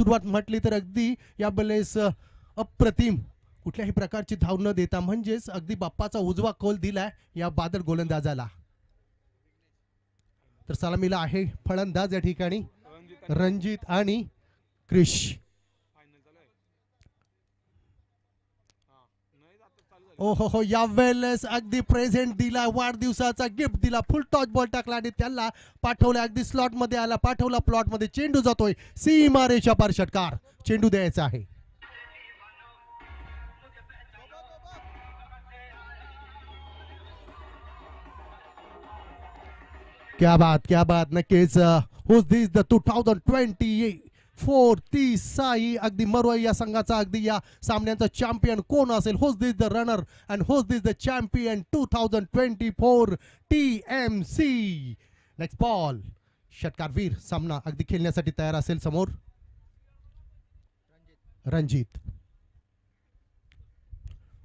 सुरुवात म्हटली तर अगदी या वेळेस अप्रतिम कुठल्याही प्रकारची धाव न देता म्हणजेच अगदी बाप्पाचा उजवा कौल दिलाय या बादल गोलंदाजाला. तर सलामीला आहे फलंदाज या ठिकाणी रणजित आणि क्रिश. ओहो हो, या वेळेस अगदी प्रेझेंट दिला, वाढदिवसाचा गिफ्ट दिला, फुल टॉच बॉल टाकला आणि त्याला पाठवलं अगदी स्लॉट मध्ये आला, पाठवला प्लॉट मध्ये, चेंडू जातोय सीमा रेषा पार, षटकार. चेंडू द्यायचा आहे. क्या बात क्या बात. नक्कीच हुज दिस द 2024 ती साई अगदी मरोई या संघाचा अगदी या सामन्याचा चॅम्पियन कोण असेल. Who's this the runner and who's this the champion 2024 TMC. Next ball. षटकारवीर सामना अगदी खेळण्यासाठी तयार असेल. समोर रणजित.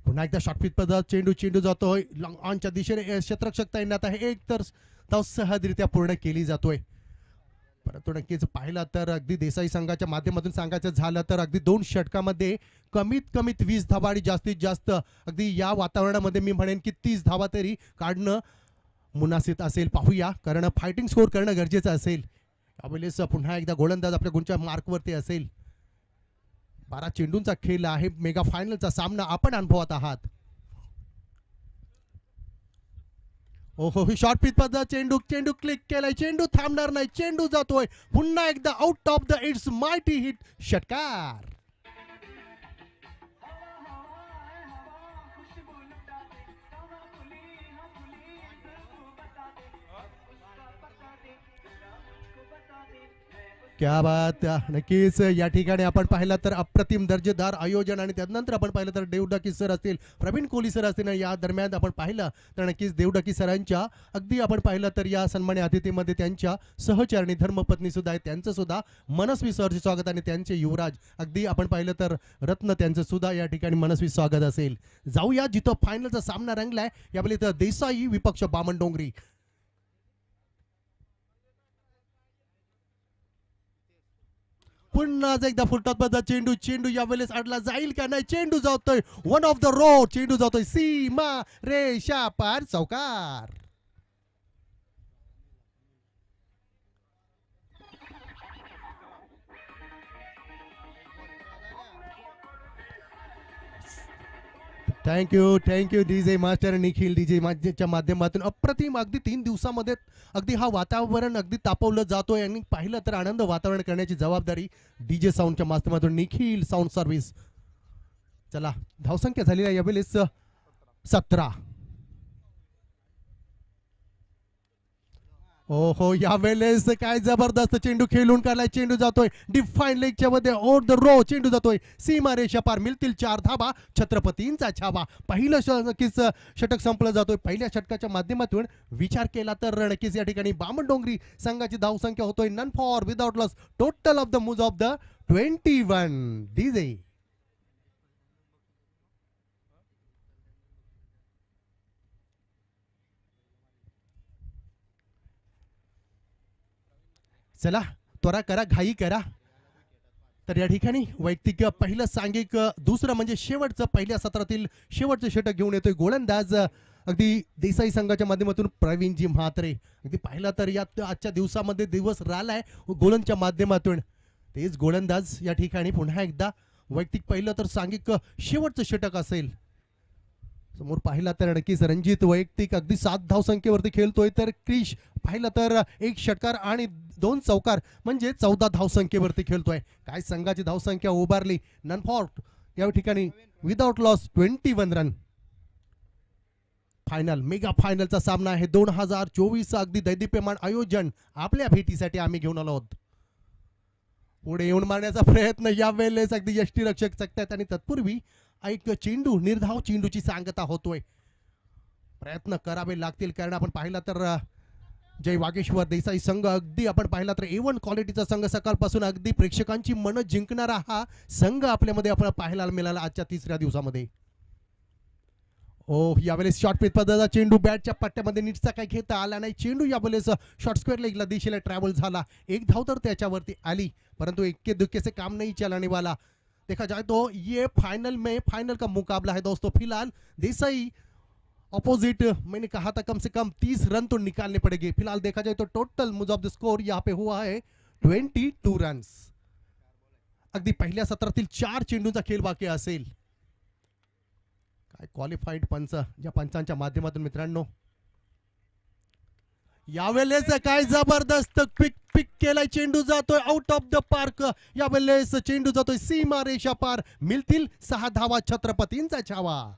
पुन्हा एकदा शॉर्ट पिच पद्धत. चेंडू जातोय लॉंग ऑनच्या दिशेने. क्षेत्ररक्षक तैनात आहे. एक तर धाव सहजरित्या पूर्ण केली जातोय. परंतु नक्कीच पाहिला तर अगदी देसाई संघाच्या माध्यमातून सांगायचं झालं तर अगदी 2 षटकामध्ये कमीत कमीत 20 धावा आणि जास्तीत जास्त अगदी या वातावरणामध्ये मी म्हणेन की 30 धावा तरी काढणं मुनासिब असेल. पाहूया, कारण फायटिंग स्कोर करणं गरजेचं असेल. यावेळेस पुन्हा एकदा गोलंदाज आपल्या गुणच्या मार्कवरती असेल. 12 चेंडूंचा खेळ आहे. मेगा फायनलचा सामना आपण अनुभवत आहात. ओहो, ही शॉर्ट पिच पद्धत. चेंडू क्लिक केलाय. चेंडू थांबणार नाही. चेंडू जातोय पुन्हा एकदा out of the it's mighty hit. षटकार. क्या बात. नक्कीच या ठिकाणी आपण पाहिलं तर अप्रतिम दर्जेदार आयोजन आणि त्यानंतर आपण पाहिलं तर देवडकी सर असतील, प्रवीण कोहली सर असतील. या दरम्यान आपण पाहिलं तर नक्कीच देवडकी सरांच्या अगदी आपण पाहिलं तर या सन्मान्य अतिथीमध्ये त्यांच्या सहचारिणी धर्मपत्नी सुद्धा आहे. त्यांचं सुद्धा मनस्वी सरचे स्वागत आणि त्यांचे युवराज अगदी आपण पाहिलं तर रत्न त्यांचं सुद्धा या ठिकाणी मनस्वी स्वागत असेल. जाऊया जिथं फायनलचा सामना रंगलाय. यावेळी तर देसाई विपक्ष बामणडोंगरी. पुन्हा एकदा फुलटॉस पद्धत. चेंडू यावेळेस अडला जाईल का नाही. चेंडू जातोय वन ऑफ द रोड. चेंडू जातोय सीमा रेषा पार, चौकार. Thank you DJ master Nikhil. DJ मास्टरच्या माध्यमातून अप्रतिम अगदी 3 दिवसामध्ये अगदी हा वातावरण अगदी तापवलं जातोय आणि पाहिलं तर आनंद वातावरण करण्याची जबाबदारी डीजे साऊंडच्या माध्यमातून निखिल साऊंड सर्व्हिस. चला, धावसंख्या झालेली आहे यावेळेस 17. ओहो, यावेळेस काय जबरदस्त चेंडू खेळून काढलाय. चेंडू जातोय डिफाईन लेगच्या मध्ये ओव्हर द रो. चेंडू जातोय सीमा रेषा पार. मिळतील 4 धाबा. छत्रपतींचा छावा. पहिलं नक्कीच षटक संपलं जातोय. पहिल्या षटकाच्या माध्यमातून विचार केला तर नक्कीच या ठिकाणी बामणडोंगरी संघाची धावसंख्या होतोय none for without loss. Total of the मूज ऑफ द 21. डीजे. चला, त्वरा करा, घाई करा. तर या ठिकाणी वैयक्तिक पहिलं सांघिक, दुसरं म्हणजे शेवटचं पहिल्या सत्रातील शेवटचं षटक घेऊन येतोय गोलंदाज अगदी देसाई संघाच्या माध्यमातून प्रवीणजी म्हात्रे. अगदी पाहिला तर या आजच्या दिवसामध्ये दिवस राहिलाय गोलंच्या माध्यमातून. तेच गोलंदाज या ठिकाणी पुन्हा एकदा वैयक्तिक पहिलं तर सांघिक शेवटचं षटक असेल. समोर पाहिला तर नक्कीच रणजित वैयक्तिक अगदी 7 धावसंख्येवरती खेळतोय. तर क्रिश पाहिलं तर 1 षटकार आणि 2 चौकार म्हणजे 14 धावसंख्येवरती खेळतोय. काय संघाची धावसंख्या उभारली. नन फॉर या ठिकाणी without loss 21 run. Final mega फायनलचा सामना आहे. 2024 अगदी दैदिप्यमान आयोजन आपल्या भेटीसाठी आम्ही घेऊन आलो आहोत. पुढे येऊन मारण्याचा प्रयत्न यावेळेस अगदी यष्टीरक्षक चकतात आणि तत्पूर्वी एक चेंडू निर्धाव चेंडूची सांगता होतोय. प्रयत्न करावे लागतील कारण आपण पाहिला तर जय वागेश्वर देसाई संघ अगदी आपण पाहिला तर A1 क्वालिटीचा संघ सकाळपासून अगदी प्रेक्षकांची मन जिंकणारा हा संघ आपल्यामध्ये आपण पाहायला मिळाला आजच्या 3ऱ्या दिवसामध्ये. ओ यावेळेस शॉर्ट पिच पद्धतीचा चेंडू बॅटच्या पट्ट्यामध्ये नीटचा काय घेता आला नाही. चेंडू यावेळेस शॉर्ट स्क्वेअर लेगला दिशेला ट्रॅव्हल झाला. एक धाव तर त्याच्यावरती आली, परंतु इक्के दुक्के से काम नहीं चलाने वाला. देखा जाए तो ये फाइनल का मुकाबला है दोस्तों. फिलहाल देसाई अपोजिट, मैंने कहा था कम से कम 30 रन तो निकालने पड़ेंगे. फिलहाल देखा जाए तो टोटल मुझ ऑफ द स्कोर यहाँ पे हुआ है 22 रन्स. अगदी पहिल्या सत्रातील 4 चेंडूंचा खेळ बाकी असेल. काय क्वालिफाईड पंच, या पंचांच्या माध्यमातून मित्रांनो यावेळेस काय जबरदस्त पिक केलाय. चेंडू जातोय आउट ऑफ द पार्क. यावेळेस चेंडू जातोय सीमा रेषा पार. मिळतील 6 धावा. छत्रपतींचा छावा.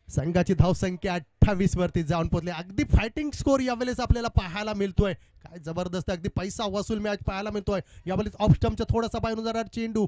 संघाची धावसंख्या 28 वरती जाऊन पोहोचली. अगदी फायटिंग स्कोर यावेळेस आपल्याला पाहायला मिळतोय. काय जबरदस्त अगदी पैसा वसूल मॅच पाहायला मिळतोय. यावेळेस ऑफ स्टंपच्या थोडासा बाहेरून जाणारा चेंडू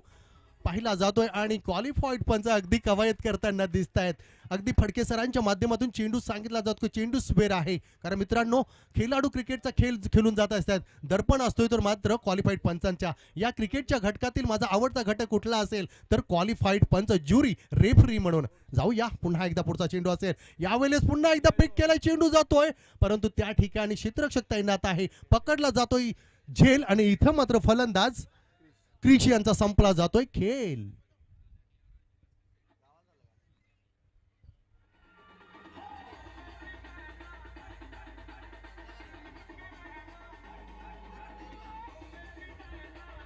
पाहिला जातोय आणि क्वालिफाईड पंच अगदी कवायत करताना दिसत आहेत. अगदी फडके सरांच्या माध्यमातून चेंडू सांगितला जातो की चेंडू स्क्वेअर आहे. कारण मित्रांनो खेळाडू क्रिकेटचा खेळ खेळून जात असतात. दर्पण असतोय तर मात्र क्वालिफाईड पंचांच्या. या क्रिकेटच्या घटकातील माझा आवडता घटक कुठला असेल तर क्वालिफाईड पंच, ज्युरी, रेफरी म्हणून. जाऊया पुन्हा एकदा पुढचा चेंडू असेल. यावेळेस पुन्हा एकदा पिक केलाय. चेंडू जातोय परंतु त्या ठिकाणी क्षेत्ररक्षक तैनात आहे. पकडला जातोय झेल आणि इथं मात्र फलंदाज क्रिश यांचा संपला जातोय खेळ.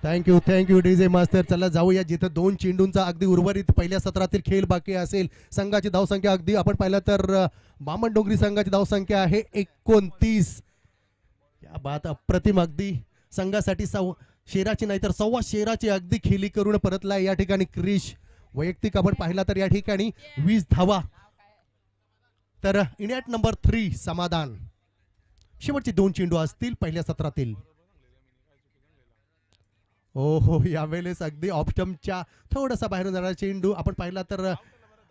Thank you DJ master. चला जाऊया जिथं 2 चेंडूंचा अगदी उर्वरित पहिल्या सत्रातील खेळ बाकी असेल. संघाची धावसंख्या अगदी आपण पाहिलं तर बामणडोंगरी संघाची धावसंख्या आहे 29. या बात अप्रतिम. अगदी संघासाठी शेराची नाही तर 1.25 शेराची अगदी खेळी करून परतलाय या ठिकाणी क्रिश. वैयक्तिक आपण पाहिला तर या ठिकाणी 20 धावा. तर इनिट नंबर 3 समाधान. शेवटचे 2 चेंडू असतील पहिल्या सत्रातील. हो यावेळेस अगदी ऑफ स्टंपच्या थोडासा बाहेरून जाणारा चेंडू आपण पाहिला तर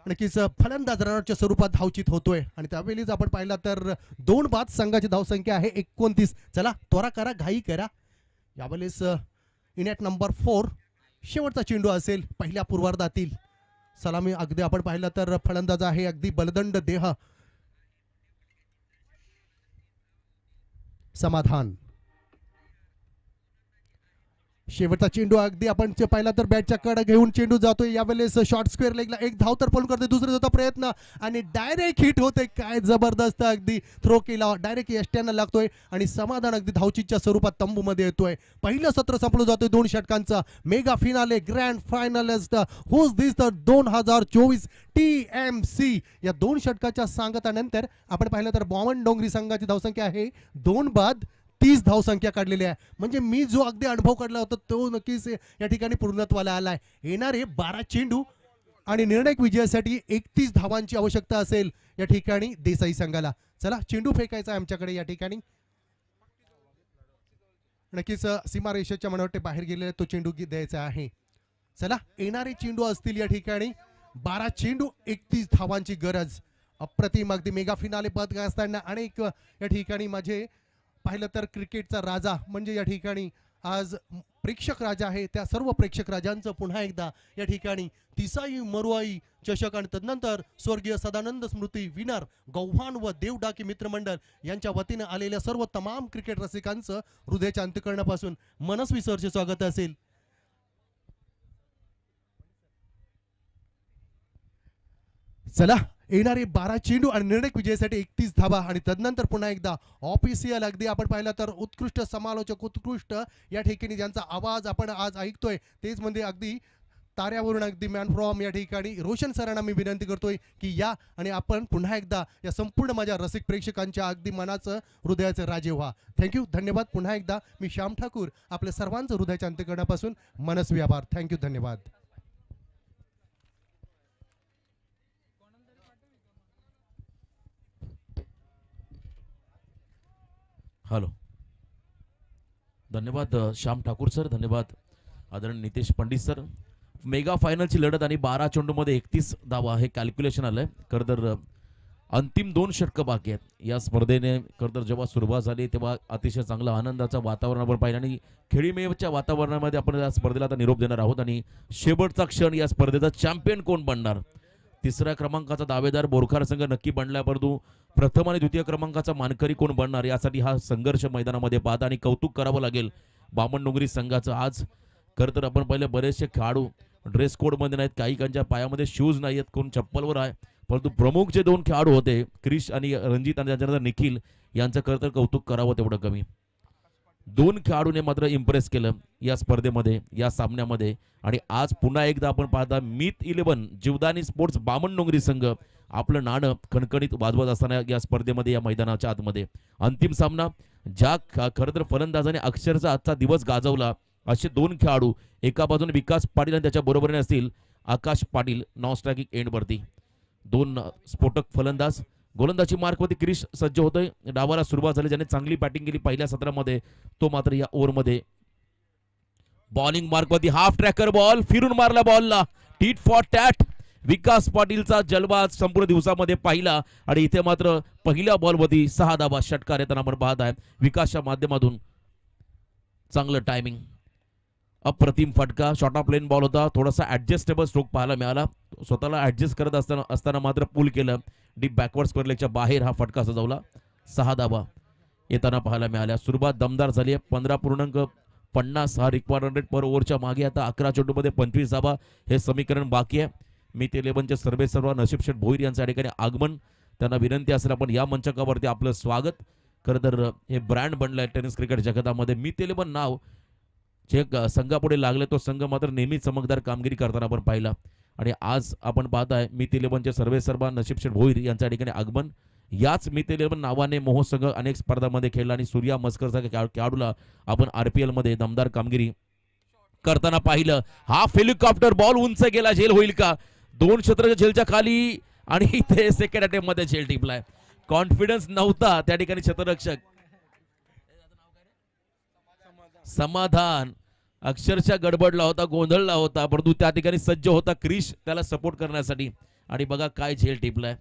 नक्कीच फलंदाज रनआउटच्या स्वरूपात धावचित होतोय. आणि त्यावेळीच आपण पाहिला तर 2 बाद. संघाची धावसंख्या आहे 29. चला त्वरा करा, घाई करा. यावेळेस इनिट नंबर 4 शेवटचा चेंडू असेल पहिल्या पूर्वार्धातील. सलामी अगदी आपण पाहिलं तर फलंदाज आहे अगदी बलदंड देह समाधान. शेवटचा चेंडू अगदी आपण पाहिला तर बॅटच्या कडे घेऊन चेंडू जातोय. यावेळेस शॉर्ट स्क्वेअर लेगला एक धाव तर पळून करते. दुसरा जातो प्रयत्न आणि डायरेक्ट हिट होते. काय जबरदस्त अगदी थ्रो केला. डायरेक्ट यष्ट्यांना लागतोय आणि समाधान अगदी धावचीच्या स्वरूपात तंबूमध्ये येतोय. पहिलं सत्र संपलं जातोय 2 षटकांचा. मेगा फिनाले ग्रँड फायनलिस्ट होस दिस तर 2024 TMC. या 2 षटकाच्या सांगतानंतर आपण पाहिलं तर बामणडोंगरी संघाची धावसंख्या आहे 2 बाद 30 धावसंख्या काढलेली आहे. म्हणजे मी जो अगदी अनुभव काढला होता तो नक्कीच या ठिकाणी पूर्णत्वाला आलाय. येणारे 12 चेंडू आणि निर्णायक विजयासाठी 31 धावांची आवश्यकता असेल या ठिकाणी देसाई संघाला. चला चेंडू फेकायचा आहे आमच्याकडे या ठिकाणी. नक्कीच सीमारेषेच्या मला वाटते बाहेर गेलेला तो चेंडू द्यायचा आहे. चला येणारे चेंडू असतील या ठिकाणी 12 चेंडू 31 धावांची गरज. अप्रतिम अगदी मेगा फिनाले पद असताना अनेक या ठिकाणी माझे पाहिलं तर क्रिकेटचा राजा म्हणजे या ठिकाणी आज प्रेक्षक राजा आहे. त्या सर्व प्रेक्षक राजांचं पुन्हा एकदा या ठिकाणी तिसाई मरुआई चषक आणि तदनंतर स्वर्गीय सदानंद स्मृती विनर गौहान व देवडाकी मित्रमंडळ यांच्या वतीने आलेल्या सर्व तमाम क्रिकेट रसिकांचं हृदयाच्या अंतःकरणापासून मनस्वी सरचे स्वागत असेल. चला येणारे 12 चेंडू आणि निर्णायक विजयासाठी 31 धावा आणि तदनंतर पुन्हा एकदा ऑफिशियल अगदी आपण पाहिलं तर उत्कृष्ट समालोचक, उत्कृष्ट या ठिकाणी ज्यांचा आवाज आपण आज ऐकतोय तेच म्हणजे अगदी ताऱ्यावरून अगदी मॅन फ्रॉम या ठिकाणी रोशन सरांना मी विनंती करतोय की या आणि आपण पुन्हा एकदा या संपूर्ण माझ्या रसिक प्रेक्षकांच्या अगदी मनाचं हृदयाचं राजे व्हा. थँक्यू, धन्यवाद. पुन्हा एकदा मी श्याम ठाकूर आपल्या सर्वांचं हृदयाच्या अंतःकरणापासून मनस्वी आभार. थँक्यू, धन्यवाद. हॅलो, धन्यवाद श्याम ठाकूर सर, धन्यवाद आदरणीय नितेश पंडित सर. मेगा फायनलची लढत आणि 12 चेंडूमध्ये 31 धावा हे कॅल्क्युलेशन आलंय. खरं तर अंतिम 2 षटकं बाकी आहेत या स्पर्धेने. खरं तर जेव्हा सुरुवात झाली तेव्हा अतिशय चांगलं आनंदाचं वातावरण आपण पाहिलं आणि खेळीमेळीच्या वातावरणामध्ये आपण या स्पर्धेला आता निरोप देणार आहोत. आणि शेवटचा क्षण या स्पर्धेचा चॅम्पियन कोण बनणार, तिसऱ्या क्रमांकाचा दावेदार बोरखार संघ नक्की बनलाय, परंतु प्रथम आणि द्वितीय क्रमांकाचा मानकरी कोण बनणार यासाठी हा संघर्ष मैदानामध्ये पाहता. आणि कौतुक करावं लागेल बामणडोंगरी संघाचं. आज खरं तर आपण पाहिलं बरेचसे खेळाडू ड्रेस कोडमध्ये नाहीत, काहीकांच्या पायामध्ये शूज नाही आहेत, कोण चप्पलवर आहे, परंतु प्रमुख जे 2 खेळाडू होते क्रिश आणि रणजित आणि त्याच्यानंतर निखिल यांचं खरं तर कौतुक करावं तेवढं कमी. 2 खेळाडूने मात्र इम्प्रेस केलं या स्पर्धेमध्ये, या सामन्यामध्ये. आणि आज पुन्हा एकदा आपण पाहता मीत 11 जीवदानी स्पोर्ट्स बामणडोंगरी संघ आपलं नाणं खणखणीत वाजवत असताना या स्पर्धेमध्ये, या मैदानाच्या आतमध्ये अंतिम सामना. ज्या खरं तर फलंदाजाने अक्षरचा आजचा दिवस गाजवला असे 2 खेळाडू, एका बाजूने विकास पाटील आणि त्याच्या बरोबरीने असतील आकाश पाटील नॉन स्ट्रायकिंग एंडवरती. 2 स्फोटक फलंदाज. गोलंदाजी मार्कवरती क्रिश सज्ज होतोय. डावाला सुरुवात झाली, ज्याने चांगली बॅटिंग केली पहिल्या सत्रामध्ये, तो मात्र या ओव्हरमध्ये बॉलिंग मार्कवरती हाफ ट्रॅकर बॉल फिरून मारला बॉलला, टीट फॉर टॅट. विकास पाटीलचा जलवा संपूर्ण दिवसामध्ये पाहिला आणि इथे मात्र पहिल्या बॉलवरती 6 धावा षटकार येताना आपण पाहत आहे विकासच्या माध्यमातून. चांगलं टायमिंग, अप्रतिम फटका, शॉर्ट ऑफ लेन बॉल होता, थोडासा ऍडजस्टेबल स्ट्रोक पाहायला मिळाला. स्वतःला ऍडजस्ट करत असताना मात्र पुल केलं, डीप बॅकवर्ड स्क्वेअरलेगच्या बाहेर हा फटका सजवला. 6 धावा येताना पाहायला मिळाल्या. सुरुवात दमदार झाली आहे. 15.50 हा रिक्वायर्ड रन रेट पर ओव्हरच्या मागे. आता 11 चेंडूमध्ये 25 धावा हे समीकरण बाकी आहे. मीत 11चे सर्व नशीब शेठ भोईर यांच्या या ठिकाणी आगमन. त्यांना विनंती असेल आपण या मंचकावरती आपलं स्वागत. खरं तर हे ब्रँड बनलंय टेनिस क्रिकेट जगतामध्ये. मीत 11 नाव जे संघापुढे लागले तो संघ मात्र नेहमी चमकदार कामगिरी करताना आपण पाहिला. आणि आज आपण पाहताय मीत 11चे सर्वेसर्वा नशीब शेठ भोईर यांच्या ठिकाणी आगमन. याच मीत 11 नावाने मोह संघ अनेक स्पर्धांमध्ये खेळला आणि सूर्या मस्करचा खेळाडूला आपण RPL मध्ये दमदार कामगिरी करताना पाहिलं. हाफ हेलिकॉप्टर बॉल उंच गेला, झेल होईल का? 2 क्षेत्राच्या झेलच्या खाली आणि इथे सेकंड अटेम्प्ट मध्ये झेल टिपलाय. कॉन्फिडन्स नव्हता त्या ठिकाणी क्षेत्ररक्षक समाधान अक्षरशः गडबडला होता, गोंधळला होता, परंतु त्या ठिकाणी सज्ज होता क्रिश त्याला सपोर्ट करण्यासाठी. आणि बघा काय झेल टिपलाय.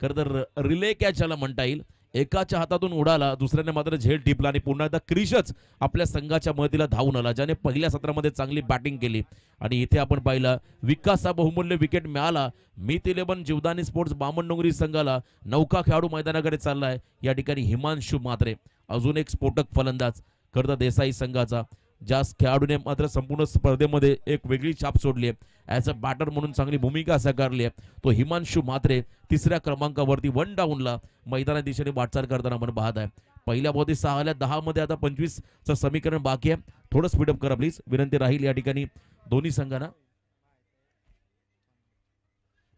खरं तर रिले कॅच याला म्हणता येईल. एकाच्या हातातून उडाला, दुसऱ्याने मात्र झेल टिपला आणि पुन्हा एकदा क्रिशच आपल्या संघाच्या मदतीला धावून आला, ज्याने पहिल्या सत्रामध्ये चांगली बॅटिंग केली. आणि इथे आपण पाहिलं विकास हा बहुमूल्य विकेट मिळाला. मीत 11 जीवदानी स्पोर्ट्स बामणडोंगरी संघाला. नौका खेळाडू मैदानाकडे चाललाय या ठिकाणी हिमांशू म्हात्रे, अजून एक स्फोटक फलंदाज खरं तर देसाई संघाचा, ज्या खेळाडूने मात्र संपूर्ण स्पर्धेमध्ये एक वेगळी छाप सोडली आहे, ॲज अ बॅटर म्हणून चांगली भूमिका साकारली आहे, तो हिमांशू म्हात्रे 3ऱ्या क्रमांकावरती 1 डाऊनला मैदाना दिशेने वाटचाल करताना आपण पाहत आहे. पहिल्या बॉलती 6 आल्या, 10 मध्ये आता 25चं समीकरण बाकी आहे. थोडं स्पीडअप करा प्लीज, विनंती राहील या ठिकाणी दोन्ही संघांना.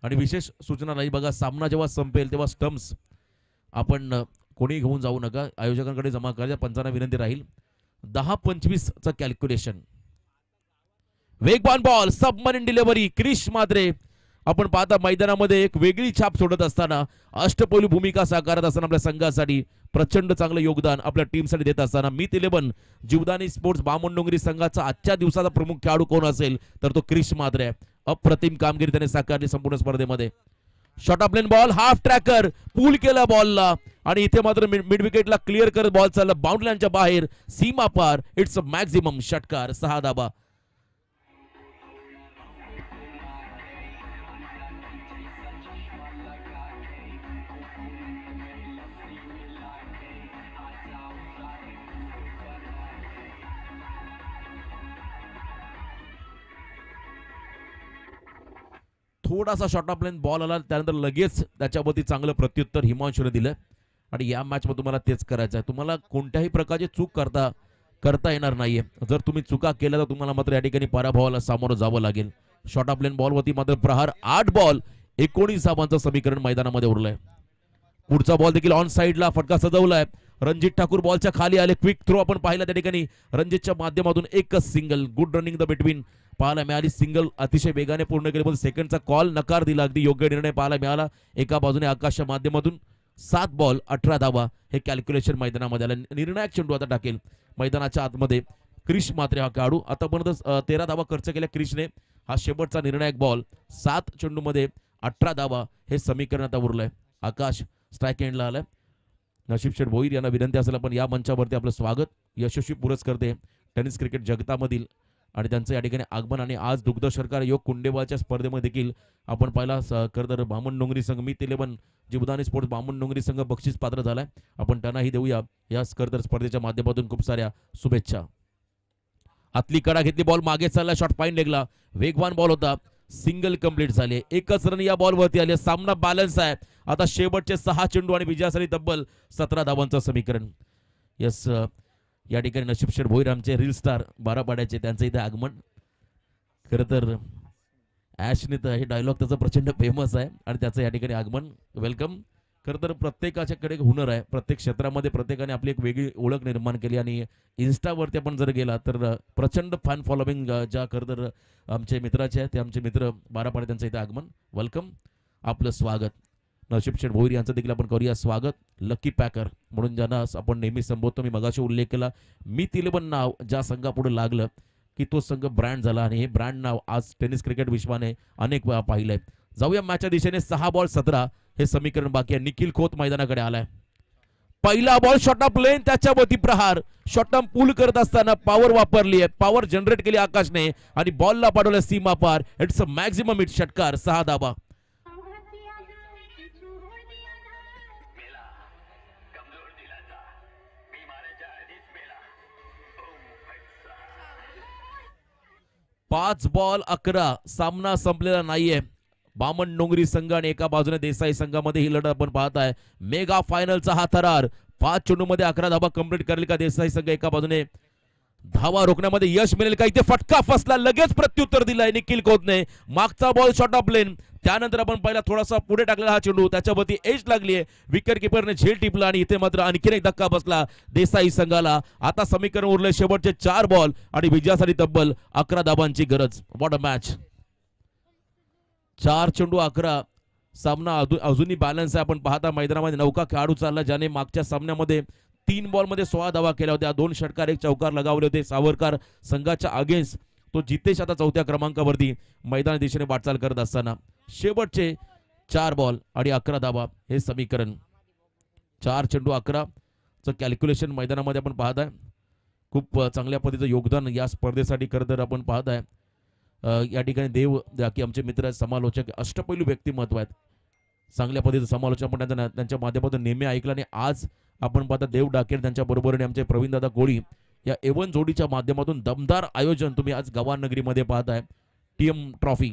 आणि विशेष सूचना राहील बघा, सामना जेव्हा संपेल तेव्हा स्टम्प्स आपण कोणी घेऊन जाऊ नका, आयोजकांकडे जमा करायच्या. पंचांना विनंती राहील 10-25चं कॅल्क्युलेशन. वेगवान ball, submarine delivery, Krish Mhatre आपण पाहता मैदानामध्ये एक वेगळी छाप सोडत असताना, अष्टपैलू भूमिका साकारत असताना आपल्या संघासाठी प्रचंड चांगलं योगदान आपल्या टीमसाठी देत असताना मीत 11 जीवदानी स्पोर्ट्स बामणडोंगरी संघाचा आजच्या दिवसाचा प्रमुख खेळाडू कोण असेल तर तो क्रिश म्हात्रे आहे. अप्रतिम कामगिरी त्याने साकारली संपूर्ण स्पर्धेमध्ये. Short of length ball, half tracker, pull केला बॉलला आणि इथे मात्र मिड विकेटला क्लिअर करत बॉल चालला बाउंड्री लाईनच्या बाहेर, सीमा पार. इट्स अ मॅक्झिमम षटकार, 6 धाबा. थोडासा शॉर्ट ऑफ लेन बॉल आला, त्यानंतर लगेच त्याच्यावरती चांगलं प्रत्युत्तर हिमांशूने दिलं. आणि या मॅचमध्ये तुम्हाला तेच करायचं आहे. तुम्हाला कोणत्याही प्रकारची चूक करता येणार नाहीये. जर तुम्ही चुका केल्या तर तुम्हाला मात्र या ठिकाणी पराभवाला सामोरं जावं लागेल. शॉर्ट ऑफ लेन बॉलवरती मात्र प्रहार 8 बॉल 19 धावांचं समीकरण मैदानामध्ये उरलंय. पुढचा बॉल देखील ऑन साईडला फटका सजवलाय. रणजित ठाकूर बॉलच्या खाली आले, क्विक थ्रो आपण पाहिला त्या ठिकाणी रणजितच्या माध्यमातून एकच single. Good running the between पाहायला मिळाली. सिंगल अतिशय वेगाने पूर्ण केले, पण सेकंडचा कॉल नकार दिला. अगदी योग्य निर्णय पाहायला मिळाला एका बाजूने आकाशच्या माध्यमातून. 7 बॉल 18 धावा हे कॅल्क्युलेशन मैदानामध्ये आलं. निर्णायक चेंडू आता टाकेल मैदानाच्या आतमध्ये क्रिश म्हात्रे हा खेळाडू. आतापर्यंत 13 धावा खर्च केल्या क्रिशने. हा शेवटचा निर्णायक बॉल. 7 चेंडूमध्ये 18 धावा हे समीकरण आता उरलंय. आकाश स्ट्राईक एंडला आलाय. नशीब शेठ भोईर यांना विनंती असेल आपण या मंचावरती आपलं स्वागत. यशस्वी पुरस्कर्ते टेनिस क्रिकेट जगतामधील आणि त्यांचं या ठिकाणी आगमन. आणि आज दुग्ध शर्करा योग कुंडेबाच्या स्पर्धेमध्ये देखील आपण पाहिला खरं तर बामण डोंगरी संघ मी 11 जीवदानी स्पोर्ट्स बामण डोंगरी संघ बक्षीस पात्र झालाय. आपण त्यांनाही देऊया या खरं स्पर्धेच्या माध्यमातून खूप साऱ्या शुभेच्छा. आतली कडा घेतली, बॉल मागे चालला, शॉट फाईन लेगला, वेगवान बॉल होता, सिंगल कंप्लीट झाले. एकच रन या बॉलवरती आले. सामना बॅलन्स आहे. आता शेवटचे 6 चेंडू आणि विजयासाठी तब्बल 17 धावांचं समीकरण. यस, या ठिकाणी नशीब शेठ भोईर आमचे रील स्टार बारापाड्याचे त्यांचं इथे आगमन. खरं तर ॲशने तर हे डायलॉग त्याचं प्रचंड फेमस आहे आणि त्याचं या ठिकाणी आगमन. वेलकम. खरं तर प्रत्येकाच्याकडे हुनर आहे. प्रत्येक क्षेत्रामध्ये प्रत्येकाने आपली एक वेगळी ओळख निर्माण केली आणि इन्स्टावरती आपण जर गेला तर प्रचंड फॅन फॉलोविंग ज्या खरं तर आमचे मित्राचे आहेत ते आमचे मित्र बारापाडे त्यांचं इथे आगमन. वेलकम, आपलं स्वागत. नशीब शेठ भोईर यांचं देखील आपण करूया स्वागत. लकी पॅकर म्हणून ज्यांना आपण नेहमी संबोधतो. मी मगाशी उल्लेख केला, मी 11 नाव ज्या संघापुढे लागलं की तो संघ ब्रँड झाला आणि हे ब्रँड नाव आज टेनिस क्रिकेट विश्वाने अनेक वेळा पाहिलंय. जाऊया मॅचच्या दिशेने. 6 बॉल 17 हे समीकरण बाकी आहे. निखिल खोत मैदानाकडे आलाय. पहिला बॉल शॉट ऑफ लेन, त्याच्यावरती प्रहार. शॉट ऑफ पूल करत असताना पॉवर वापरली आहे, पॉवर जनरेट केली आकाशने आणि बॉलला पाठवलं सीमा पार. इट्स अ मॅक्झिमम हिट, षटकार, 6 धाबा. पाच बॉल 11, सामना संपलेला नाहीये. बामण डोंगरी संघ आणि एका बाजूने देसाई संघामध्ये ही लढत आपण पाहत आहे. मेगा फायनलचा हा थरार. 5 चेंडूमध्ये 11 धावा कंप्लीट करेल का देसाई संघ? एका बाजूने धावा रोखण्यामध्ये यश मिळेल का? इथे फटका फसला, लगेच प्रत्युत्तर दिलाय निखिल खोतने. मागचा बॉल शॉट ऑफ लेन, त्यानंतर आपण पहिला थोडासा पुढे टाकलेला हा चेंडू, त्याच्यावरती एज लागलीये, विकेट किपरने झेल टिपला आणि इथे मात्र आणखीन एक धक्का बसला देसाई संघाला. आता समीकरण उरले शेवटचे 4 बॉल आणि विजयासाठी तब्बल 11 धाबांची गरज. What a match. 4 चेंडू 11, सामना अजूनही बॅलन्स आहे. आपण पाहता मैदानामध्ये नौका खेळाडू चालला ज्याने मागच्या सामन्यामध्ये 3 बॉलमध्ये 16 धावा केल्या होत्या. 2 षटकार 1 चौकार लगावले होते. सावरकर संघाच्या अगेन्स्ट तो जितेश आता 4थ्या क्रमांकावरती मैदाना दिशेने वाटचाल करत असताना शेवटचे 4 बॉल आणि 11 धावा हे समीकरण. 4 चेंडू 11 चं कॅल्क्युलेशन मैदानामध्ये आपण पाहत आहे. खूप चांगल्या पद्धतीचं योगदान या स्पर्धेसाठी खरं तर आपण पाहत आहे. या ठिकाणी देव की आमचे मित्र समालोचक अष्टपैलू व्यक्तिमत्व आहेत. चांगल्या पद्धतीचं समालोचन आपण त्यांच्या माध्यमातून नेहमी ऐकलं आणि आज आपण पाहता देव डाकेर त्यांच्या बरोबरीने आमचे प्रवीणदादा कोळी या एवन जोडीच्या माध्यमातून दमदार आयोजन तुम्ही आज गव्हाण नगरीमध्ये पाहताय. टीएम ट्रॉफी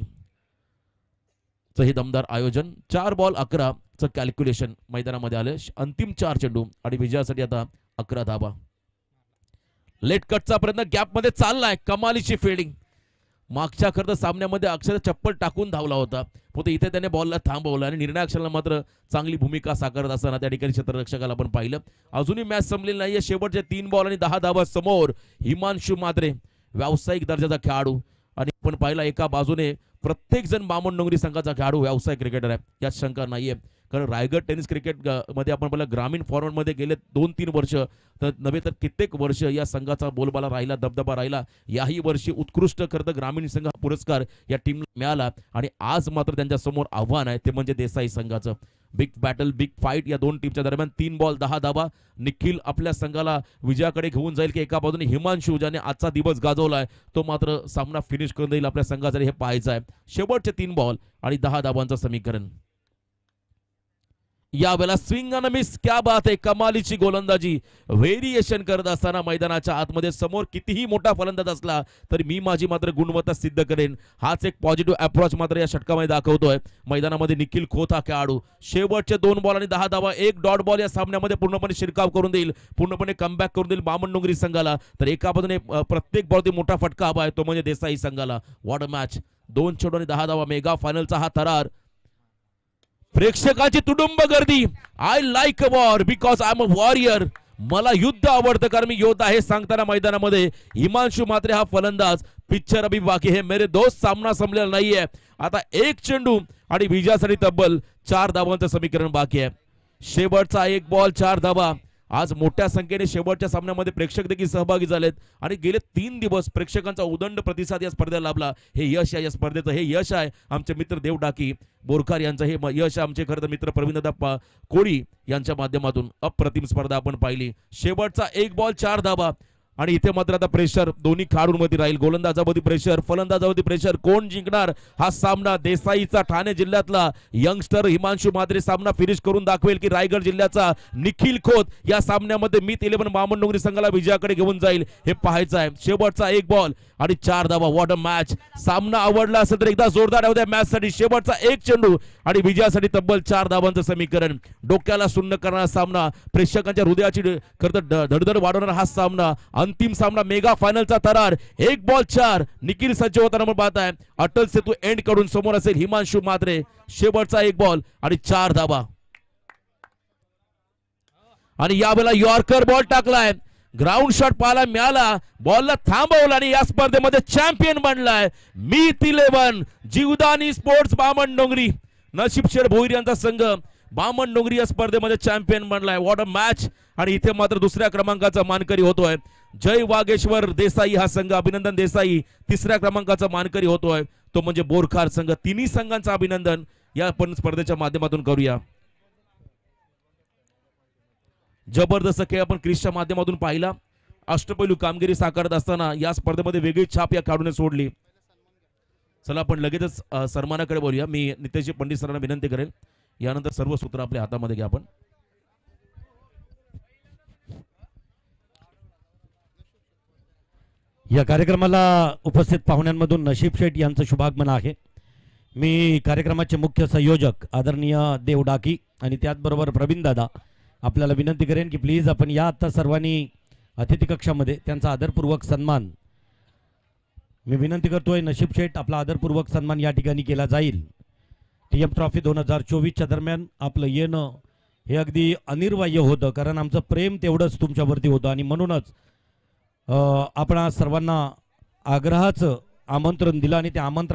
चं हे दमदार आयोजन. 4 बॉल 11 चं कॅल्क्युलेशन मैदानामध्ये आले. अंतिम 4 चेंडू आणि विजयासाठी आता 11 धाबा. लेट कटचा प्रयत्न गॅपमध्ये चाललाय, कमालीची फिल्डिंग. मागच्या खरं सामन्यामध्ये अक्षर चप्पल टाकून धावला होता, फक्त इथे त्याने बॉलला थांबवलं आणि निर्णायक क्षणाला मात्र चांगली भूमिका साकारत असताना त्या ठिकाणी क्षेत्ररक्षकाला आपण पाहिलं. अजूनही मॅच संपलेली नाहीये. शेवटचे 3 बॉल आणि 10 धावा समोर. हिमांशू मात्रे व्यावसायिक दर्जाचा खेळाडू आणि आपण पाहिला एका बाजूने प्रत्येक जण बामण डोंगरी संघाचा खेळाडू व्यावसायिक क्रिकेटर आहे, यात शंका नाहीये. कारण रायगड टेनिस क्रिकेट मध्ये आपण पाहिलं ग्रामीण फॉर्मॅटमध्ये गेले 2-3 वर्ष तर नव्हे तर कित्येक वर्ष या संघाचा बोलबाला राहिला, दबदबा राहिला. याही वर्षी उत्कृष्ट खरं तर ग्रामीण संघ पुरस्कार या टीमला मिळाला आणि आज मात्र त्यांच्या समोर आव्हान आहे ते म्हणजे देसाई संघाचं. बिग बॅटल, बिग फाईट या 2 टीमच्या दरम्यान. 3 बॉल 10 धावा. निखिल आपल्या संघाला विजयाकडे घेऊन जाईल की एका बाजूने हिमांशू ज्याने आजचा दिवस गाजवलाय तो मात्र सामना फिनिश करून देईल आपल्या संघासाठी, हे पाहायचं आहे. शेवटचे 3 बॉल आणि 10 धावांचं समीकरण. यावेळेला स्विंग अन मिस, क्या बात आहे. कमालीची गोलंदाजी व्हेरिएशन करत असताना मैदानाच्या आतमध्ये समोर कितीही मोठा फलंदाज असला तरी मी माझी मात्र गुणवत्ता सिद्ध करेन, हाच एक पॉझिटिव्ह अप्रोच मात्र या षटकामध्ये दाखवतोय. मैदानामध्ये निखिल खोत हा खेळाडू. शेवटचे 2 बॉल आणि 10 धावा. 1 डॉट बॉल या सामन्यामध्ये पूर्णपणे शिरकाव करून देईल, पूर्णपणे कमबॅक करून देईल बामण डोंगरी संघाला. तर एका बाजूने प्रत्येक बॉलती मोठा फटका हवा आहे तो म्हणजे देसाई संघाला. What a match. 2 चेंडू आणि 10 धावा. मेगा फायनलचा हा थरार. प्रेक्षकांची तुडुंब गर्दी. I like a war because I am a warrior. मला युद्ध आवडतं कारण मी योद्धा आहे सांगताना मैदानामध्ये हिमांशू मात्रे हा फलंदाज. पिक्चर अभी बाकी है मेरे दोस्त, सामना संपलेला नाहीये. आता 1 चेंडू आणि विजयासाठी तब्बल 4 धावांचं समीकरण बाकी आहे. शेवटचा 1 बॉल 4 धावा आज मोठ्या संख्येने शेवटच्या सामन्यामध्ये प्रेक्षक देखील सहभागी झालेत आणि गेले 3 दिवस प्रेक्षकांचा उदंड प्रतिसाद या स्पर्धेला लाभला. हे यश आहे या स्पर्धेचं, हे यश आहे आमचे मित्र देव डाकी बोरकार यांचं, हे यश आमचे खरं तर मित्र प्रवीणदादा कोळी यांच्या माध्यमातून अप्रतिम स्पर्धा आपण पाहिली. शेवटचा 1 बॉल 4 धावा आणि इथे मात्र आता प्रेशर दोन्ही खेळाडूंमध्ये राहील. गोलंदाजावरती प्रेशर, फलंदाजावरती प्रेशर. कोण जिंकणार हा सामना? देसाईचा ठाणे जिल्ह्यातला यंगस्टर हिमांशू मात्रे सामना फिनिश करून दाखवेल की रायगड जिल्ह्याचा निखिल खोत या सामन्यामध्ये मित 11 बामण डोंगरी संघाला विजयाकडे घेऊन जाईल हे पाहायचं आहे. शेवटचा 1 बॉल आणि 4 धावा. What a match. सामना आवडला असेल तर एकदा जोरदार होत्या मॅच साठी. शेवटचा 1 चेंडू आणि विजयासाठी तब्बल 4 धावांचं समीकरण. डोक्याला सुन्न करणारा सामना, प्रेक्षकांच्या हृदयाची खरं धडधड वाढवणारा हा सामना, अंतिम सामना, मेगा फायनलचा थरार. 1 बॉल 4. निखिल सज्ज होताना आपण पाहताय. अटल सेतू एंड कडून समोर असेल हिमांशू मात्रे. शेवटचा 1 बॉल आणि 4 धावा आणि यावेळेला यॉर्कर बॉल टाकलाय. ग्राउंड शॉट पाहायला मिळाला, बॉलला थांबवला आणि या स्पर्धेमध्ये चॅम्पियन बनलाय मीत 11 जीवदानी स्पोर्ट्स बामण डोंगरी. नशीबशेठ भोईर यांचा संघ बामण डोंगरी या स्पर्धेमध्ये चॅम्पियन बनलाय. What a match. आणि इथे मात्र दुसऱ्या क्रमांकाचा मानकरी होतोय जय वागेश्वर देसाई हा संघ. अभिनंदन देसाई 3ऱ्या क्रमांकाचा मानकरी होतोय, तो म्हणजे बोरखार संघ. तिन्ही संघांचं अभिनंदन या आपण स्पर्धेच्या माध्यमातून करूया. जबरदस्त खेळ आपण क्रिसच्या माध्यमातून पाहिला. अष्टपैलू कामगिरी साकारत असताना या स्पर्धेमध्ये वेगळी छाप या खेळाडूने सोडली. चला आपण लगेचच सन्मानाकडे बोलूया. मी नितेशजी पंडित सरांना विनंती करेल, यानंतर सर्व सूत्र आपल्या हातामध्ये घ्या. आपण या कार्यक्रमाला उपस्थित पाहुण्यांमधून नशीब शेठ यांचं शुभागमन आहे. मी कार्यक्रमाचे मुख्य संयोजक आदरणीय देव डाकी आणि त्याचबरोबर प्रवीण दादा आपल्याला विनंती करेन की प्लीज आपण या आता सर्वांनी अतिथी कक्षामध्ये त्यांचा आदरपूर्वक सन्मान मी विनंती करतोय. नशीब शेठ आपला आदरपूर्वक सन्मान या ठिकाणी केला जाईल. TM ट्रॉफी 2024च्या दरम्यान आपलं येणं हे अगदी अनिर्वाह्य होतं, कारण आमचं प्रेम तेवढंच तुमच्यावरती होतं आणि म्हणूनच आपण सर्वांना आग्रहाचं आमंत्रण दिलं आणि त्या आमंत्रण